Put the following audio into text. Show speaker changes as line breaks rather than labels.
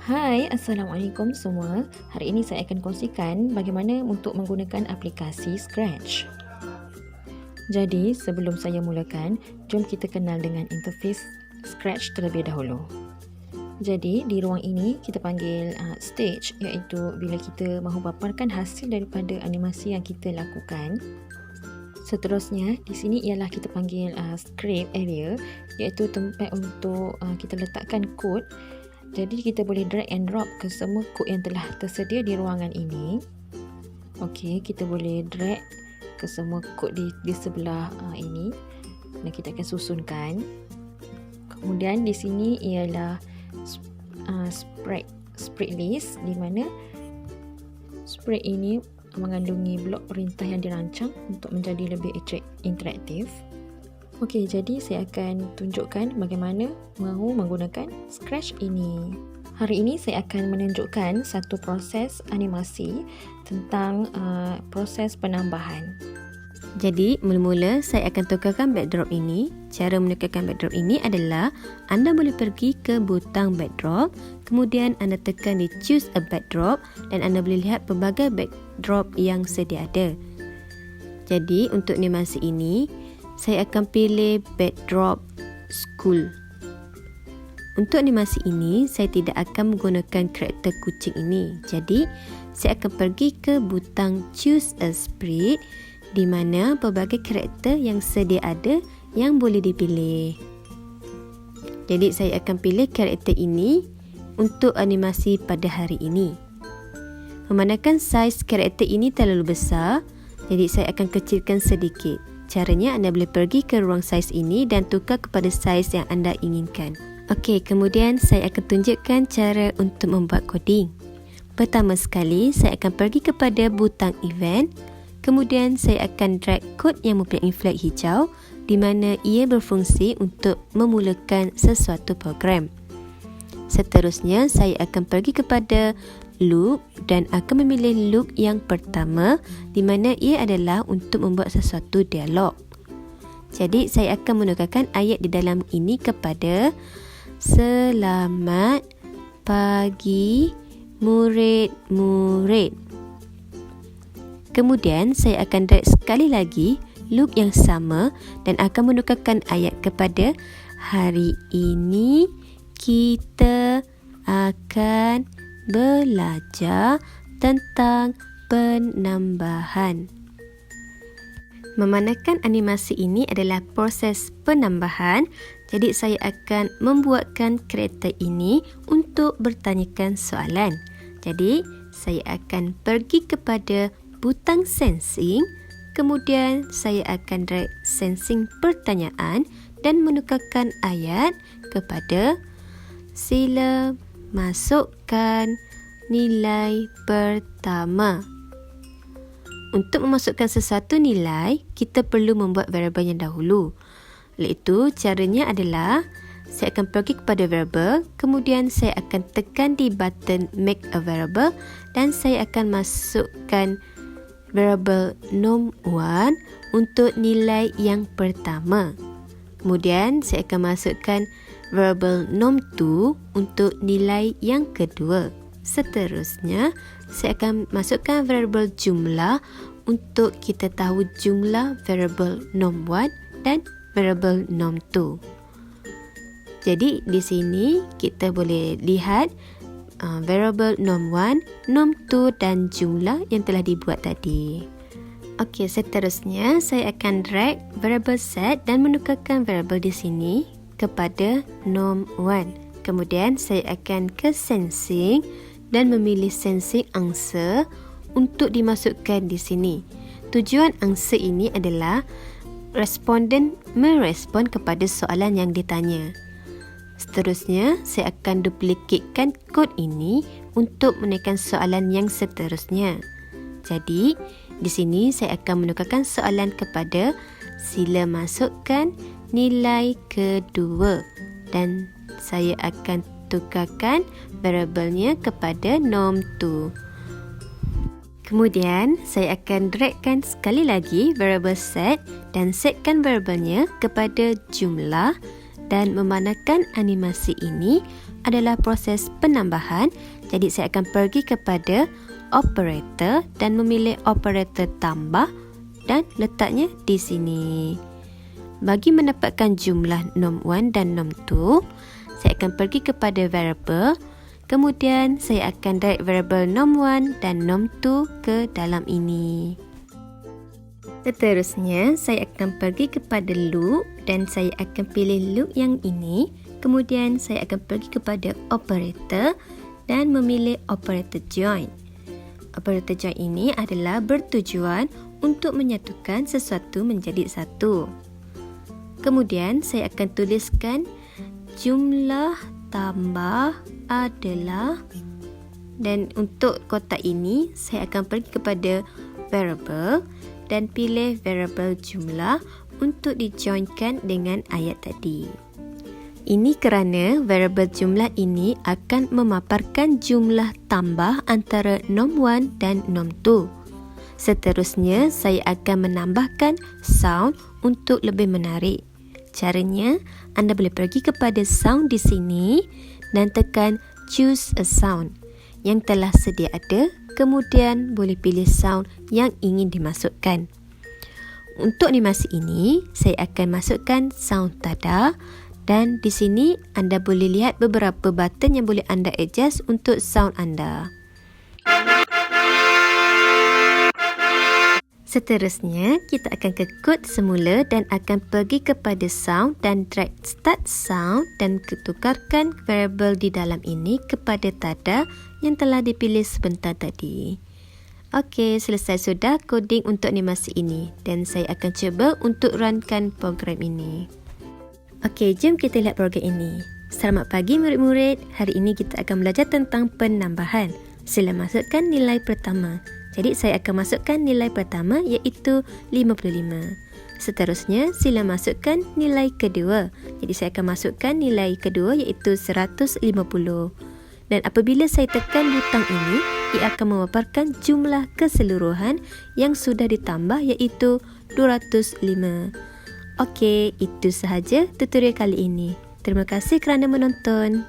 Hai, Assalamualaikum semua. Hari ini saya akan kongsikan bagaimana untuk menggunakan aplikasi Scratch. Jadi, sebelum saya mulakan, jom kita kenal dengan interface Scratch terlebih dahulu. Jadi, di ruang ini kita panggil stage, iaitu bila kita mahu paparkan hasil daripada animasi yang kita lakukan. Seterusnya, di sini ialah kita panggil script area, iaitu tempat untuk kita letakkan kod. Jadi kita boleh drag and drop ke semua kod yang telah tersedia di ruangan ini. Okey, kita boleh drag ke semua kod di sebelah ini dan kita akan susunkan. Kemudian di sini ialah spread list, di mana spread ini mengandungi blok perintah yang dirancang untuk menjadi lebih interaktif. Okey, jadi saya akan tunjukkan bagaimana mahu menggunakan Scratch ini. Hari ini saya akan menunjukkan satu proses animasi tentang proses penambahan.
Jadi, mula-mula saya akan tukarkan backdrop ini. Cara menukarkan backdrop ini adalah anda boleh pergi ke butang backdrop, kemudian anda tekan di choose a backdrop dan anda boleh lihat pelbagai backdrop yang sedia ada. Jadi, untuk animasi ini, saya akan pilih backdrop school. Untuk animasi ini, saya tidak akan menggunakan karakter kucing ini. Jadi, saya akan pergi ke butang choose a spread di mana pelbagai karakter yang sedia ada yang boleh dipilih. Jadi, saya akan pilih karakter ini untuk animasi pada hari ini. Memandangkan saiz karakter ini terlalu besar, jadi saya akan kecilkan sedikit. Caranya, anda boleh pergi ke ruang saiz ini dan tukar kepada saiz yang anda inginkan. Okey, kemudian saya akan tunjukkan cara untuk membuat coding. Pertama sekali, saya akan pergi kepada butang event. Kemudian, saya akan drag kod yang mempunyai flag hijau di mana ia berfungsi untuk memulakan sesuatu program. Seterusnya, saya akan pergi kepada loop dan akan memilih loop yang pertama di mana ia adalah untuk membuat sesuatu dialog. Jadi saya akan menukarkan ayat di dalam ini kepada selamat pagi murid-murid. Kemudian saya akan drag sekali lagi loop yang sama dan akan menukarkan ayat kepada hari ini kita akan belajar tentang penambahan. Memandangkan animasi ini adalah proses penambahan, jadi saya akan membuatkan karakter ini untuk bertanyakan soalan. Jadi, saya akan pergi kepada butang sensing, kemudian saya akan drag sensing pertanyaan dan menukarkan ayat kepada sila masukkan nilai pertama. Untuk memasukkan sesuatu nilai, kita perlu membuat variable yang dahulu. Iaitu caranya adalah saya akan pergi kepada variable, kemudian saya akan tekan di button make a variable dan saya akan masukkan variable num1 untuk nilai yang pertama. Kemudian saya akan masukkan variable num2 untuk nilai yang kedua. Seterusnya, saya akan masukkan variable jumlah untuk kita tahu jumlah variable num1 dan variable num2. Jadi, di sini kita boleh lihat variable num1, num2 dan jumlah yang telah dibuat tadi. Okey, seterusnya saya akan drag variable set dan menukarkan variable di sini kepada num1. Kemudian saya akan ke sensing dan memilih sensing angsa untuk dimasukkan di sini. Tujuan angsa ini adalah responden merespon kepada soalan yang ditanya. Seterusnya, saya akan duplikatkan kod ini untuk menaikkan soalan yang seterusnya. Jadi, di sini saya akan menukarkan soalan kepada sila masukkan nilai kedua dan saya akan tukarkan variabelnya kepada norm2. Kemudian saya akan dragkan sekali lagi variable set dan setkan variabelnya kepada jumlah dan memandangkan animasi ini adalah proses penambahan. Jadi saya akan pergi kepada operator dan memilih operator tambah dan letaknya di sini. Bagi mendapatkan jumlah norm1 dan norm2, saya akan pergi kepada variable. Kemudian saya akan drag variable norm1 dan norm2 ke dalam ini. Seterusnya, saya akan pergi kepada loop dan saya akan pilih loop yang ini. Kemudian saya akan pergi kepada operator dan memilih operator join. Operator join ini adalah bertujuan untuk menyatukan sesuatu menjadi satu. Kemudian saya akan tuliskan jumlah tambah adalah, dan untuk kotak ini saya akan pergi kepada variable dan pilih variable jumlah untuk dijoinkan dengan ayat tadi. Ini kerana variable jumlah ini akan memaparkan jumlah tambah antara norm1 dan norm2. Seterusnya, saya akan menambahkan sound untuk lebih menarik. Caranya, anda boleh pergi kepada sound di sini dan tekan choose a sound yang telah sedia ada, kemudian boleh pilih sound yang ingin dimasukkan. Untuk animasi ini, saya akan masukkan sound tada. Dan di sini anda boleh lihat beberapa button yang boleh anda adjust untuk sound anda. Seterusnya, kita akan ke kod semula dan akan pergi kepada sound dan drag start sound dan tukarkan variable di dalam ini kepada tada yang telah dipilih sebentar tadi. Okey, selesai sudah coding untuk animasi ini dan saya akan cuba untuk runkan program ini. Okey, jom kita lihat program ini. Selamat pagi murid-murid. Hari ini kita akan belajar tentang penambahan. Sila masukkan nilai pertama. Jadi saya akan masukkan nilai pertama iaitu 55. Seterusnya sila masukkan nilai kedua. Jadi saya akan masukkan nilai kedua iaitu 150. Dan apabila saya tekan butang ini, ia akan memaparkan jumlah keseluruhan yang sudah ditambah iaitu 205. Okey, itu sahaja tutorial kali ini. Terima kasih kerana menonton.